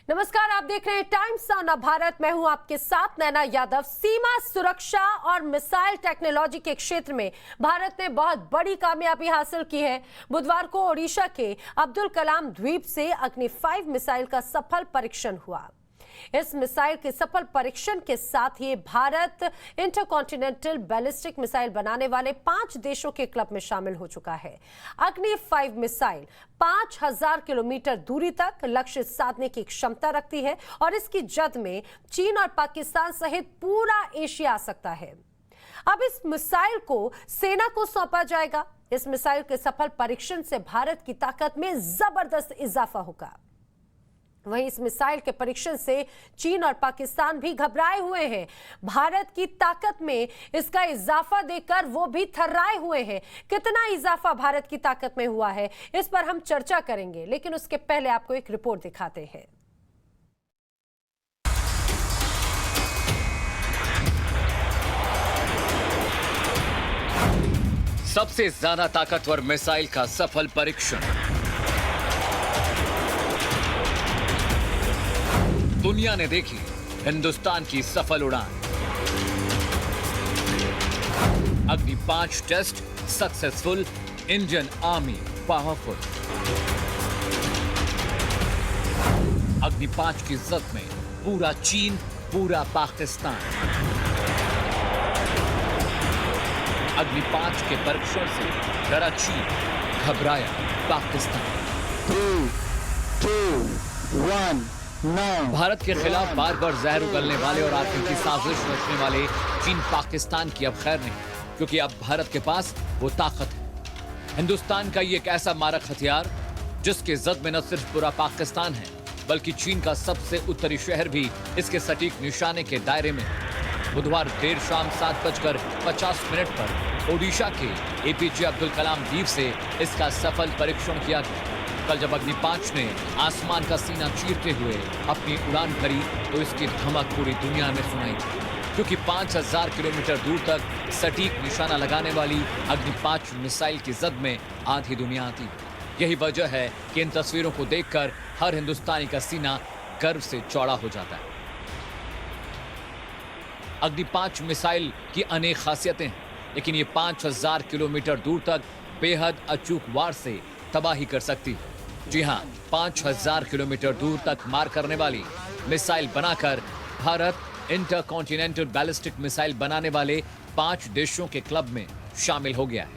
नमस्कार, आप देख रहे हैं टाइम्स ऑन भारत। मैं हूं आपके साथ नैना यादव। सीमा सुरक्षा और मिसाइल टेक्नोलॉजी के क्षेत्र में भारत ने बहुत बड़ी कामयाबी हासिल की है। बुधवार को ओडिशा के अब्दुल कलाम द्वीप से अग्नि 5 मिसाइल का सफल परीक्षण हुआ। इस मिसाइल के सफल परीक्षण के साथ ही भारत इंटरकॉन्टिनेंटल बैलिस्टिक मिसाइल बनाने वाले 5 देशों के क्लब में शामिल हो चुका है। अग्नि 5 मिसाइल 5000 किलोमीटर दूरी तक लक्ष्य साधने की क्षमता रखती है और इसकी जद में चीन और पाकिस्तान सहित पूरा एशिया आ सकता है। अब इस मिसाइल को सेना को सौंपा जाएगा। इस मिसाइल के सफल परीक्षण से भारत की ताकत में जबरदस्त इजाफा होगा। वहीं इस मिसाइल के परीक्षण से चीन और पाकिस्तान भी घबराए हुए हैं। भारत की ताकत में इसका इजाफा देखकर वो भी थर्राए हुए हैं। कितना इजाफा भारत की ताकत में हुआ है, इस पर हम चर्चा करेंगे, लेकिन उसके पहले आपको एक रिपोर्ट दिखाते हैं। सबसे ज्यादा ताकतवर मिसाइल का सफल परीक्षण। दुनिया ने देखी हिंदुस्तान की सफल उड़ान। Agni 5 test successful, Indian army powerful. Agni 5 की जद में पूरा चीन, पूरा पाकिस्तान। अग्नि 5 के परीक्षण से डरा चीन, घबराया पाकिस्तान। 3, 2, 1 भारत के खिलाफ बार बार जहर उगलने वाले और आतंकी साजिश रचने वाले चीन पाकिस्तान की अब खैर नहीं, क्योंकि अब भारत के पास वो ताकत है। हिंदुस्तान का ये एक ऐसा मारक हथियार जिसके जद में न सिर्फ पूरा पाकिस्तान है, बल्कि चीन का सबसे उत्तरी शहर भी इसके सटीक निशाने के दायरे में है। बुधवार देर शाम 7:50 पर ओडिशा के एपीजे अब्दुल कलाम द्वीप से इसका सफल परीक्षण किया गया। कल जब अग्नि 5 ने आसमान का सीना चीरते हुए अपनी उड़ान भरी तो इसकी धमक पूरी दुनिया में सुनाई दी, क्योंकि 5000 किलोमीटर दूर तक सटीक निशाना लगाने वाली अग्नि 5 मिसाइल की जद में आधी दुनिया आती है। यही वजह है कि इन तस्वीरों को देखकर हर हिंदुस्तानी का सीना गर्व से चौड़ा हो जाता है। अग्नि 5 मिसाइल की अनेक खासियतें हैं, लेकिन ये 5000 किलोमीटर दूर तक बेहद अचूक वार से तबाही कर सकती है। जी हां, 5000 किलोमीटर दूर तक मार करने वाली मिसाइल बनाकर भारत इंटरकॉन्टिनेंटल बैलिस्टिक मिसाइल बनाने वाले 5 देशों के क्लब में शामिल हो गया है।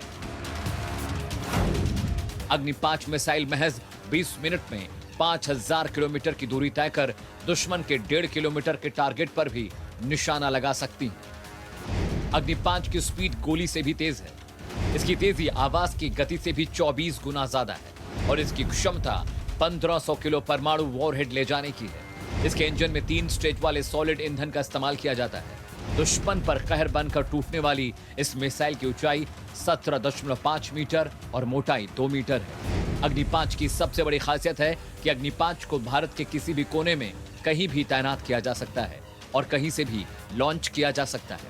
अग्नि 5 मिसाइल महज 20 मिनट में 5000 किलोमीटर की दूरी तय कर दुश्मन के 1.5 किलोमीटर के टारगेट पर भी निशाना लगा सकती है। अग्नि 5 की स्पीड गोली से भी तेज है। इसकी तेजी आवाज की गति से भी 24 गुना ज्यादा है और इसकी क्षमता 1500 किलो परमाणु वॉरहेड ले जाने की है। इसके इंजन में 3 स्टेज वाले सॉलिड ईंधन का इस्तेमाल किया जाता है। दुश्मन पर कहर बनकर टूटने वाली इस मिसाइल की ऊंचाई 17.5 मीटर और मोटाई 2 मीटर है। अग्नि 5 की सबसे बड़ी खासियत है कि अग्नि 5 को भारत के किसी भी कोने में कहीं भी तैनात किया जा सकता है और कहीं से भी लॉन्च किया जा सकता है।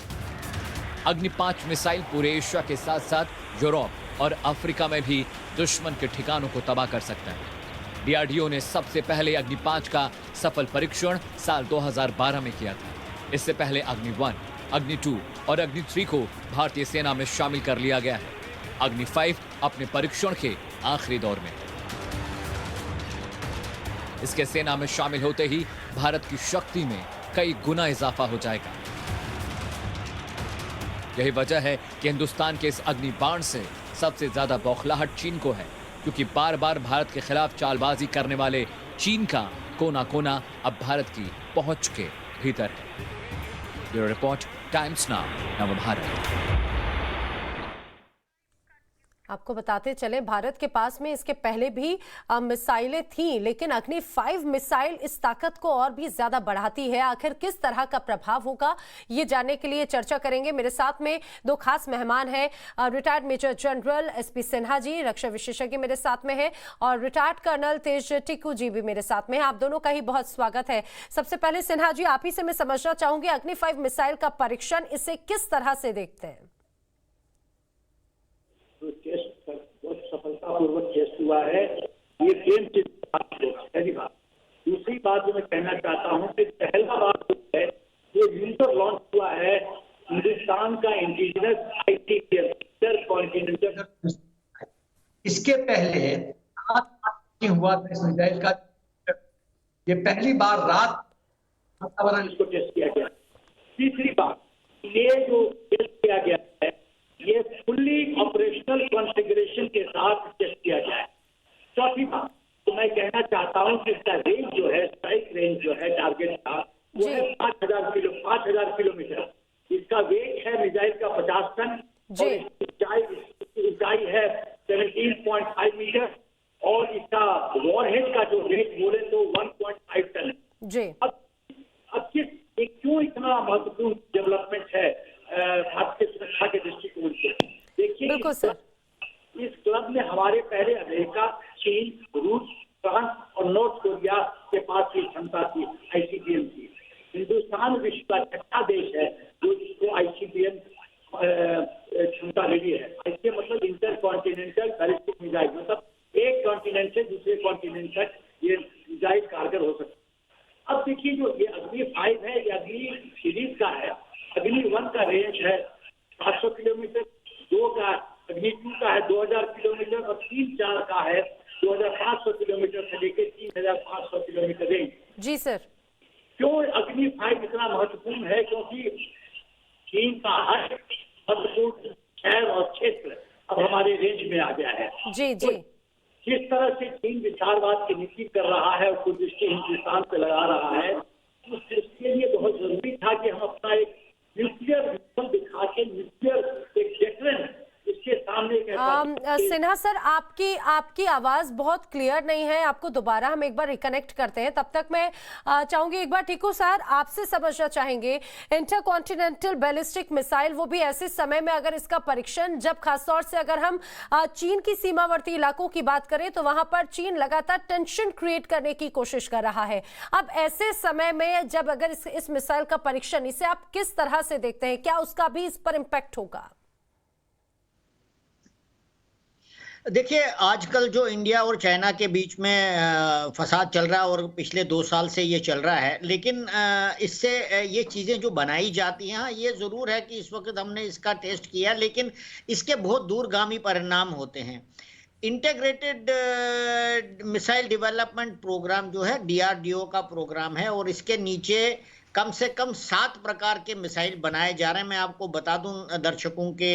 अग्नि 5 मिसाइल पूरे एशिया के साथ साथ यूरोप और अफ्रीका में भी दुश्मन के ठिकानों को तबाह कर सकता है। डीआरडीओ ने सबसे पहले अग्नि 5 का सफल परीक्षण साल 2012 में किया था। इससे पहले अग्नि 1, अग्नि 2 और अग्नि 3 को भारतीय सेना में शामिल कर लिया गया है। अग्नि 5 अपने परीक्षण के आखिरी दौर में है। इसके सेना में शामिल होते ही भारत की शक्ति में कई गुना इजाफा हो जाएगा। यही वजह है कि हिंदुस्तान के इस अग्नि बाण से सबसे ज्यादा बौखलाहट चीन को है, क्योंकि बार बार भारत के खिलाफ चालबाजी करने वाले चीन का कोना कोना अब भारत की पहुंच के भीतर है। Bureau report, times now Navbharat. आपको बताते चले, भारत के पास में इसके पहले भी मिसाइलें थीं, लेकिन अग्नि 5 मिसाइल इस ताकत को और भी ज्यादा बढ़ाती है। आखिर किस तरह का प्रभाव होगा, ये जानने के लिए चर्चा करेंगे। मेरे साथ में 2 खास मेहमान हैं। Retired major general S P Sinha ji, रक्षा विशेषज्ञ, मेरे साथ में है, और रिटायर्ड कर्नल तेज टिक्कू जी भी मेरे साथ में है। आप दोनों का ही बहुत स्वागत है। सबसे पहले सिन्हा जी, आप ही से मैं समझना चाहूंगी, अग्नि 5 मिसाइल का परीक्षण इसे किस तरह से देखते हैं? सफलतापूर्वक टेस्ट हुआ है। ये गेम चेंजर दूसरी बात जो मैं कहना चाहता हूँ कि पहला बात जो है ये यूजर लॉन्च हुआ है हिंदुस्तान का इंडिजिनस आईसीबीएम इंटर कॉन्टिनेंटल। इसके पहले हुआ था इस मिसाइल का, ये पहली बार रात वातावरण इसको टेस्ट किया गया। तीसरी बात, ये जो टेस्ट किया गया है ये फुल्ली ऑपरेशनल कॉन्फ़िगरेशन के साथ टेस्ट किया गया है। चौथी बात, तो मैं कहना चाहता हूँ कि इसका रेंज जो है, स्ट्राइक रेंज जो है टारगेट का, वो है 5,000 किलोमीटर। इसका वेट है मिसाइल का 50 टन और इसकी ऊंचाई है 17.5 मीटर और इसका वॉरहेड का जो वेट बोले तो 1.5 टन। जी। अब क्यों इतना महत्वपूर्ण डेवलपमेंट है भारतीय सुरक्षा के दृष्टिकोण से? देखिए, बिल्कुल सर, इस क्लब में हमारे पहले अमेरिका, चीन, रूस, फ्रांस और नॉर्थ कोरिया के पास ये क्षमता थी आईसीबीएम की। हिंदुस्तान विश्व का छठा देश है जो इसको आईसीबीएम क्षमता मिली है। इसके मतलब इंटर कॉन्टिनेंटल बैलिस्टिक मिसाइल, मतलब एक कॉन्टिनेंट से दूसरे कॉन्टिनेंट तक ये मिसाइल कारगर हो सकता है। अब देखिए, जो ये अग्नि 5 है, ये अग्नि सीरीज का है। अग्नि 1 का रेंज है 700 किलोमीटर, 2 का अग्नि 2 का है 2000 किलोमीटर और 3-4 का है 2500 किलोमीटर से लेकर 3500 किलोमीटर रेंज। जी सर। क्यों अग्नि 5 इतना महत्वपूर्ण है? क्योंकि चीन का हर महत्वपूर्ण शहर और क्षेत्र अब हमारे रेंज में आ गया है। जी जी। जिस तरह से चीन विचारवाद की नीति कर रहा है और कुछ दृष्टि हिंदुस्तान पे लगा रहा है, उस इसके लिए बहुत जरूरी था कि हम अपना एक न्यूक्लियर विजन दिखा के न्यूक्लियर एक डेटरेंट इसके सामने। सिन्हा सर, आपकी आवाज बहुत क्लियर नहीं है, आपको दोबारा हम एक बार रिकनेक्ट करते हैं। तब तक मैं चाहूंगी एक बार टीकू सर आपसे समझना चाहेंगे, इंटरकॉन्टिनेंटल बैलिस्टिक मिसाइल, वो भी ऐसे समय में अगर इसका परीक्षण, जब खासतौर से अगर हम चीन की सीमावर्ती इलाकों की बात करें तो वहां पर चीन लगातार टेंशन क्रिएट करने की कोशिश कर रहा है। अब ऐसे समय में जब अगर इस मिसाइल का परीक्षण, इसे आप किस तरह से देखते हैं? क्या उसका भी इस पर इम्पैक्ट होगा? देखिए, आजकल जो इंडिया और चाइना के बीच में फसाद चल रहा है और पिछले 2 साल से ये चल रहा है, लेकिन इससे ये चीज़ें जो बनाई जाती हैं, ये ज़रूर है कि इस वक्त हमने इसका टेस्ट किया, लेकिन इसके बहुत दूरगामी परिणाम होते हैं। इंटीग्रेटेड मिसाइल डेवलपमेंट प्रोग्राम जो है डीआरडीओ का प्रोग्राम है और इसके नीचे कम से कम 7 प्रकार के मिसाइल बनाए जा रहे हैं। मैं आपको बता दूं दर्शकों के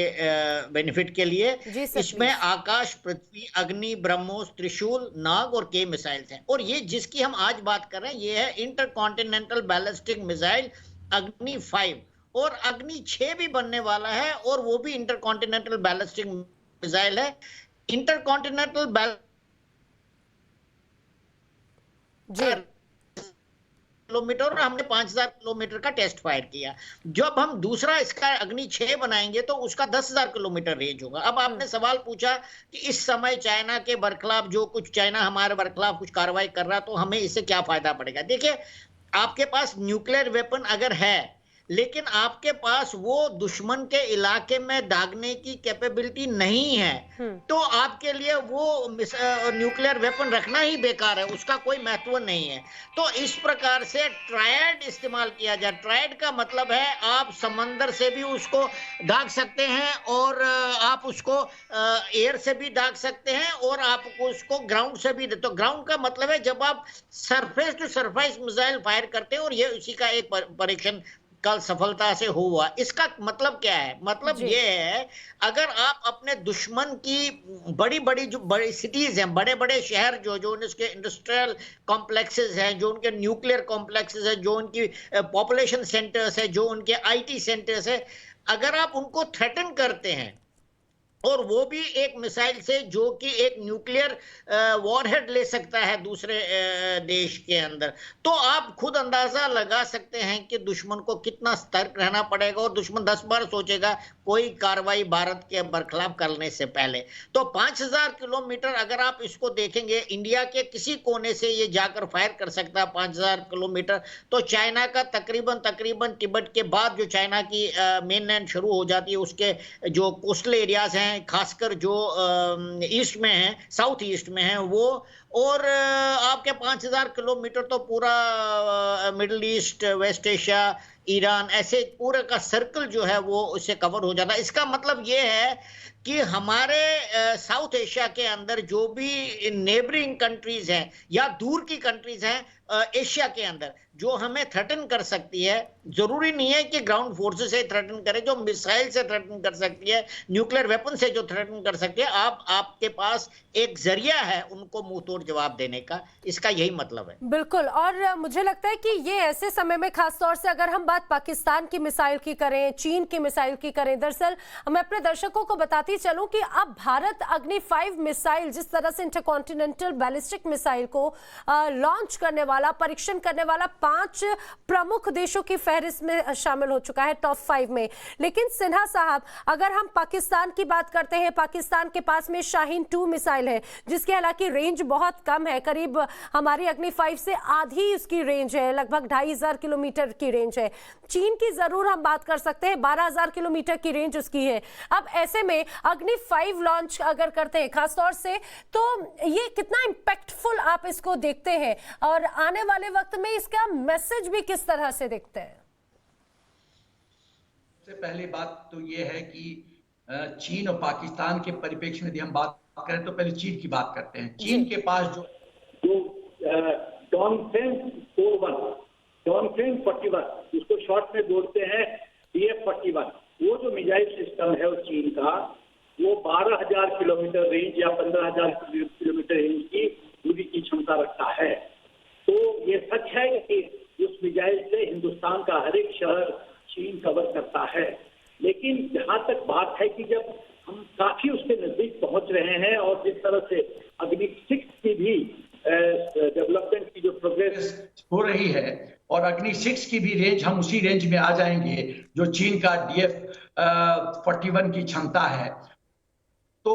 बेनिफिट के लिए, इसमें आकाश, पृथ्वी, अग्नि, ब्रह्मोस, त्रिशूल, नाग और के मिसाइल्स हैं। और ये जिसकी हम आज बात कर रहे हैं ये है इंटरकॉन्टिनेंटल बैलिस्टिक मिसाइल अग्नि 5 और अग्नि 6 भी बनने वाला है और वो भी इंटरकॉन्टिनेंटल बैलिस्टिक मिसाइल है। इंटरकॉन्टिनेंटल किलोमीटर और हमने 5000 किलोमीटर का टेस्ट फायर किया। जब हम दूसरा इसका अग्नि 6 बनाएंगे तो उसका 10,000 किलोमीटर रेंज होगा। अब आपने सवाल पूछा कि इस समय चाइना के बरखिलाफ जो कुछ चाइना हमारे बरखिलाफ कुछ कार्रवाई कर रहा है तो हमें इससे क्या फायदा पड़ेगा? देखिए, आपके पास न्यूक्लियर वेपन अगर है लेकिन आपके पास वो दुश्मन के इलाके में दागने की कैपेबिलिटी नहीं है तो आपके लिए वो न्यूक्लियर वेपन रखना ही बेकार है, उसका कोई महत्व नहीं है। तो इस प्रकार से ट्रायड इस्तेमाल किया जाए। ट्रायड का मतलब है आप समंदर से भी उसको दाग सकते हैं और आप उसको एयर से भी दाग सकते हैं और आप उसको ग्राउंड से भी। तो ग्राउंड का मतलब है जब आप surface to surface missile fire करते हैं और ये उसी का एक परीक्षण कल सफलता से हुआ। इसका मतलब क्या है? मतलब ये है अगर आप अपने दुश्मन की बड़ी बड़ी जो बड़ी सिटीज हैं, बड़े बड़े शहर जो उनके इंडस्ट्रियल कॉम्प्लेक्सेस हैं, जो उनके न्यूक्लियर कॉम्प्लेक्सेस हैं, जो उनकी पॉपुलेशन सेंटर्स है, जो उनके आईटी सेंटर्स है, अगर आप उनको थ्रेटन करते हैं और वो भी एक मिसाइल से जो कि एक न्यूक्लियर वॉरहेड ले सकता है दूसरे देश के अंदर, तो आप खुद अंदाजा लगा सकते हैं कि दुश्मन को कितना सतर्क रहना पड़ेगा और दुश्मन 10 बार सोचेगा कोई कार्रवाई भारत के बरखिलाफ करने से पहले। तो 5000 किलोमीटर अगर आप इसको देखेंगे, इंडिया के किसी कोने से ये जाकर फायर कर सकता है 5000 किलोमीटर। तो चाइना का तकरीबन तिब्बत के बाद जो चाइना की मेन लैंड शुरू हो जाती है उसके जो कोस्टल एरियाज हैं हैं, खासकर जो ईस्ट में है, साउथ ईस्ट में है वो, और आपके 5000 किलोमीटर तो पूरा middle east, west Asia, Iran, ऐसे पूरे का सर्कल जो है वो उससे कवर हो जाता है। इसका मतलब ये है कि हमारे साउथ एशिया के अंदर जो भी नेबरिंग कंट्रीज हैं या दूर की कंट्रीज हैं एशिया के अंदर, जो हमें थ्रेटन कर सकती है, जरूरी नहीं है कि ग्राउंड फोर्सेस से थ्रेटन करे, जो मिसाइल से थ्रेटन कर सकती है, न्यूक्लियर वेपन से जो थ्रेटन कर सकती है, आपके पास एक जरिया है उनको मुंह तोड़ जवाब देने का। इसका यही मतलब है। बिल्कुल, और मुझे लगता है कि ये ऐसे समय में खासतौर से अगर हम बात पाकिस्तान की मिसाइल की करें, चीन की मिसाइल की करें, दरअसल मैं अपने दर्शकों को बताती चलूं कि अब भारत अग्नि 5 मिसाइल, जिस तरह से इंटरकॉन्टिनेंटल बैलिस्टिक मिसाइल को लॉन्च करने वाला, परीक्षण करने वाला 5 प्रमुख देशों की फहरिस्त में शामिल हो चुका है, टॉप 5 में। लेकिन सिन्हा साहब, अगर हम पाकिस्तान की बात करते हैं, पाकिस्तान के पास में शाहीन 2 मिसाइल है, जिसकी हालांकि रेंज बहुत कम है, करीब हमारी अग्नि 5 से आधी उसकी रेंज है, लगभग 2500 किलोमीटर की रेंज है। चीन की जरूर हम बात कर सकते हैं, 12000 किलोमीटर की रेंज उसकी है। अब ऐसे में अग्नि 5 लॉन्च अगर करते हैं खासतौर से, तो ये कितना इंपैक्टफुल आप इसको देखते हैं और आने वाले वक्त में इसका मैसेज भी किस तरह से देखते हैं? सबसे पहली बात तो ये है कि चीन और पाकिस्तान के परिप्रेक्ष्य में यदि हम बात करें तो पहले चीन की बात करते हैं। चीन के पास जो डॉनफेंग 41, जिसको शॉर्ट में बोलते हैं DF-41, वो जो मिसाइल सिस्टम है उस चीन का, वो 12000 किलोमीटर रेंज या 15000 किलोमीटर रेंज की दूरी की क्षमता रखता है। तो ये सच है कि उस मिसाइल से हिंदुस्तान का हर एक शहर चीन कवर करता है। लेकिन जहां तक बात है कि जब हम काफी उसके नजदीक पहुंच रहे हैं और जिस तरह से अग्नि 6 की भी डेवलपमेंट की जो प्रोग्रेस हो रही है और अग्नि 6 की भी रेंज, हम उसी रेंज में आ जाएंगे जो चीन का DF-41 की क्षमता है। तो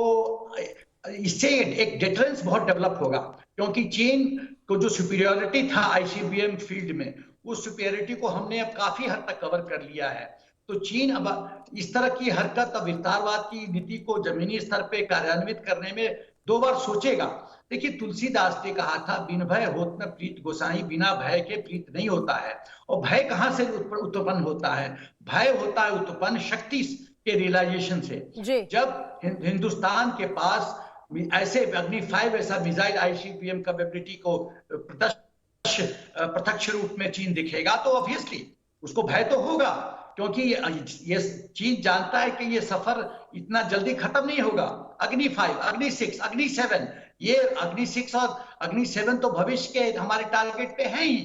इससे एक डिफरेंस बहुत डेवलप होगा, क्योंकि चीन को जो सुपीरियरिटी था ICBM फील्ड में, उस सुपीरियरिटी को हमने अब काफी हद तक कवर कर लिया है। तो चीन अब इस तरह की हरकत, अब विस्तारवाद की नीति को जमीनी स्तर पे कार्यान्वित करने में 2 बार सोचेगा। देखिए, तुलसीदास ने कहा था, बिन भय होत न प्रीत गोसाई, बिना भय के प्रीत नहीं होता है। और भय कहाँ से उत्पन्न होता है? भय होता है उत्पन्न शक्ति के रियलाइजेशन से। जब हिंदुस्तान के पास ऐसे अग्नि 5 ऐसा मिसाइल ICBM कैपेबिलिटी को प्रत्यक्ष रूप में चीन दिखेगा, तो ऑब्वियसली उसको भय तो होगा, क्योंकि ये चीन जानता है कि ये सफर इतना जल्दी खत्म नहीं होगा। अग्नि 5, अग्नि 6, अग्नि 7, ये अग्नि 6 और अग्नि 7 तो भविष्य के हमारे टारगेट पे हैं ही।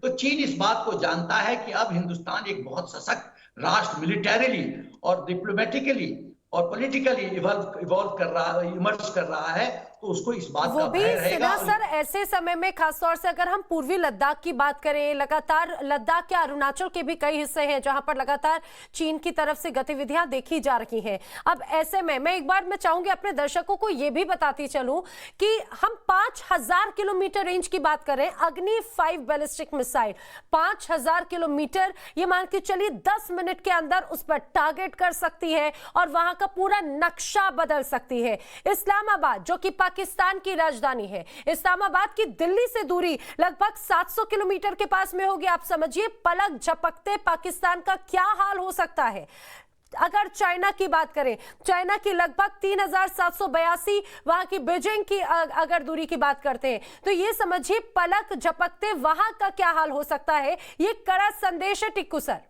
तो चीन इस बात को जानता है कि अब हिंदुस्तान एक बहुत सशक्त राष्ट्र, मिलिटरीली और डिप्लोमेटिकली और पॉलिटिकली इवॉल्व कर रहा, इमर्ज कर रहा है, तो उसको इस बात का भय रहेगा। सर, ऐसे समय में खासतौर से अगर हम पूर्वी लद्दाख की बात करें, लगातार लद्दाख के अरुणाचल के भी कई हिस्से हैं जहां पर लगातार चीन की तरफ से गतिविधियां देखी जा रही हैं। अब ऐसे में मैं एक बार मैं चाहूंगी अपने दर्शकों को यह भी बताती चलूं कि हम 5000 किलोमीटर रेंज की बात करें, अग्नि 5 बैलिस्टिक मिसाइल 5000 किलोमीटर, ये मान के चलिए 10 मिनट के अंदर उस पर टारगेट कर सकती है और वहां का पूरा नक्शा बदल सकती है। इस्लामाबाद, जो कि पाकिस्तान की राजधानी है, इस्लामाबाद की दिल्ली से दूरी लगभग 700 किलोमीटर के पास में होगी। आप समझिए, पलक झपकते पाकिस्तान का क्या हाल हो सकता है। अगर चाइना की बात करें, चाइना की लगभग 3782, वहां की बीजिंग की अगर दूरी की बात करते हैं, तो ये समझिए पलक झपकते वहां का क्या हाल हो सकता है। ये कड़ा संदेश है टिक्कू सर।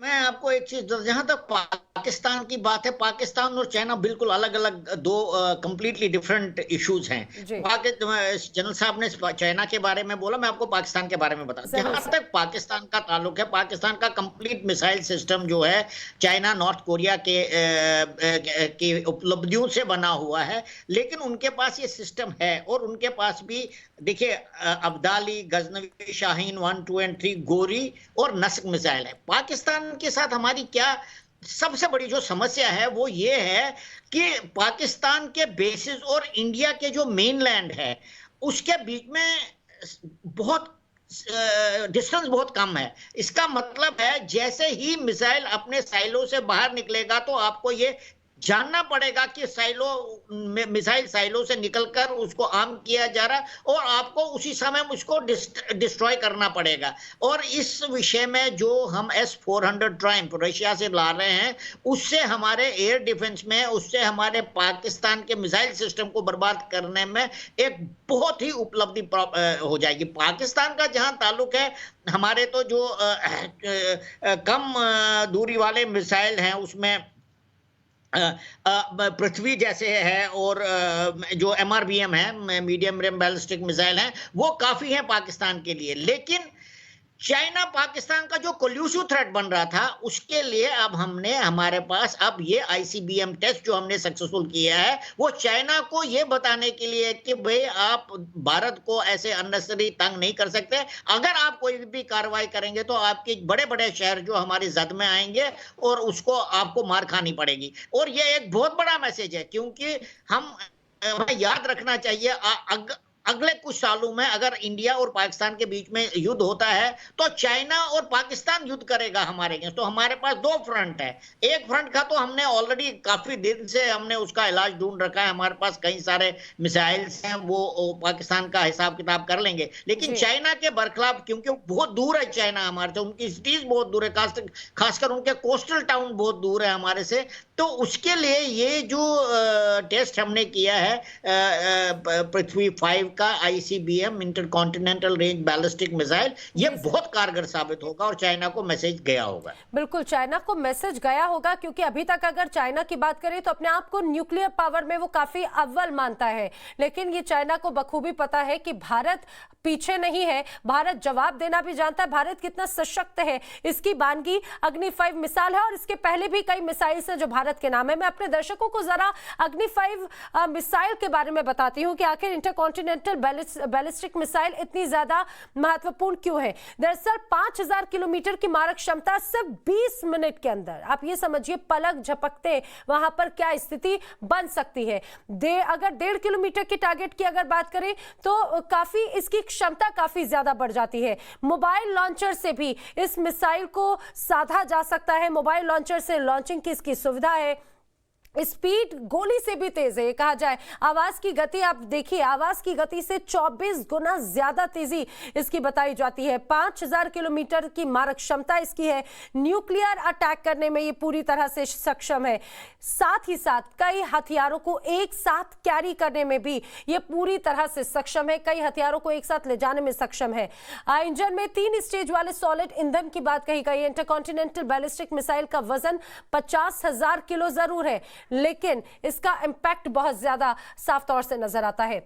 मैं आपको एक चीज, जहां तक पाकिस्तान की बात है, पाकिस्तान और चाइना बिल्कुल अलग अलग दो कंप्लीटली डिफरेंट इश्यूज हैं। जनरल साहब ने चाइना के बारे में बोला, मैं आपको पाकिस्तान के बारे में बता दूं। जहां तक पाकिस्तान का ताल्लुक है, पाकिस्तान का कंप्लीट मिसाइल सिस्टम जो है चाइना नॉर्थ कोरिया के उपलब्धियों से बना हुआ है, लेकिन उनके पास ये सिस्टम है। और उनके पास भी देखिए अब्दाली, गजनवी, शाहीन 1, 2 और 3, गोरी और नस्क मिसाइल है। पाकिस्तान के साथ हमारी क्या सबसे बड़ी जो समस्या है वो ये है कि पाकिस्तान के बेसिस और इंडिया के जो मेनलैंड है उसके बीच में बहुत डिस्टेंस बहुत कम है। इसका मतलब है जैसे ही मिसाइल अपने साइलों से बाहर निकलेगा तो आपको ये जानना पड़ेगा कि मिसाइल साइलो से निकलकर उसको आर्म किया जा रहा है और आपको उसी समय उसको डिस्ट्रॉय करना पड़ेगा। और इस विषय में जो हम S-400 ट्रायम्फ रशिया से ला रहे हैं, उससे हमारे एयर डिफेंस में, उससे हमारे पाकिस्तान के मिसाइल सिस्टम को बर्बाद करने में एक बहुत ही उपलब्धि हो जाएगी। पाकिस्तान का जहां ताल्लुक है, हमारे तो जो कम दूरी वाले मिसाइल हैं उसमें पृथ्वी जैसे है और जो MRBM है, मीडियम रेंज बैलिस्टिक मिसाइल है, वो काफी है पाकिस्तान के लिए। लेकिन चाइना पाकिस्तान का जो कोल्यूसिव थ्रेट बन रहा था, उसके लिए अब हमारे पास अब ये ICBM टेस्ट जो हमने सक्सेसफुल किया है, वो चाइना को ये बताने के लिए कि भाई आप भारत को ऐसे अननेसेसरी तंग नहीं कर सकते। अगर आप कोई भी कार्रवाई करेंगे तो आपके बड़े बड़े शहर जो हमारी जद में आएंगे और उसको आपको मार खानी पड़ेगी। और ये एक बहुत बड़ा मैसेज है, क्योंकि हमें याद रखना चाहिए अगले कुछ सालों में अगर इंडिया और पाकिस्तान के बीच में युद्ध होता है तो चाइना और पाकिस्तान युद्ध करेगा हमारे अगेंस्ट। तो हमारे पास दो फ्रंट है। एक फ्रंट का तो हमने ऑलरेडी काफी दिन से हमने उसका इलाज ढूंढ रखा है। हमारे पास कई सारे मिसाइल्स हैं, वो पाकिस्तान का हिसाब किताब कर लेंगे। लेकिन चाइना के बरखिलाफ, क्योंकि बहुत दूर है चाइना हमारे से, उनकी सिटीज बहुत दूर है, खासकर उनके कोस्टल टाउन बहुत दूर है हमारे से। तो उसके लिए ये जो टेस्ट हमने किया है पृथ्वी 5 का ICBM intercontinental range ballistic missile, ये बहुत कारगर साबित होगा और चाइना को मैसेज गया होगा। बिल्कुल चाइना को मैसेज गया होगा, क्योंकि अभी तक अगर चाइना की बात करें तो अपने आप को न्यूक्लियर पावर में वो काफी अव्वल मानता है। लेकिन ये चाइना को बखूबी पता है कि भारत पीछे नहीं है, भारत जवाब देना भी जानता है, भारत कितना सशक्त है। इसकी बानगी अग्नि 5 मिसाइल है और इसके पहले भी कई मिसाइल हैं जो भारत के नाम है। मैं अपने दर्शकों को जरा अग्नि 5 मिसाइल के बारे में बताती हूँ कि आखिर इंटरकॉन्टिनेंटल बैलिस्टिक मिसाइल इतनी ज्यादा महत्वपूर्ण क्यों है। दरअसल 5000 किलोमीटर की मारक क्षमता सिर्फ 20 मिनट के अंदर, आप ये समझिए पलक झपकते वहां पर क्या स्थिति बन सकती है। अगर 1.5 किलोमीटर की टारगेट की अगर बात करें तो काफी इसकी क्षमता काफी ज्यादा बढ़ जाती है। मोबाइल लॉन्चर से भी इस मिसाइल को साधा जा सकता है। मोबाइल लॉन्चर से लॉन्चिंग की इसकी सुविधा है। स्पीड गोली से भी तेज है, कहा जाए। आवाज की गति आप देखिए, आवाज की गति से 24 गुना ज्यादा तेजी इसकी बताई जाती है। 5000 किलोमीटर की मारक क्षमता इसकी है। न्यूक्लियर अटैक करने में ये पूरी तरह से सक्षम है। साथ ही साथ कई हथियारों को एक साथ कैरी करने में भी ये पूरी तरह से सक्षम है। कई हथियारों को एक साथ ले जाने में सक्षम है। इंजन में 3 स्टेज वाले सॉलिड ईंधन की बात कही गई है। इंटरकॉन्टिनेंटल बैलिस्टिक मिसाइल का वजन 50,000 किलो जरूर है, लेकिन इसका इंपैक्ट बहुत ज्यादा साफ तौर से नजर आता है।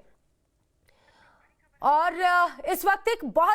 और इस वक्त एक बहुत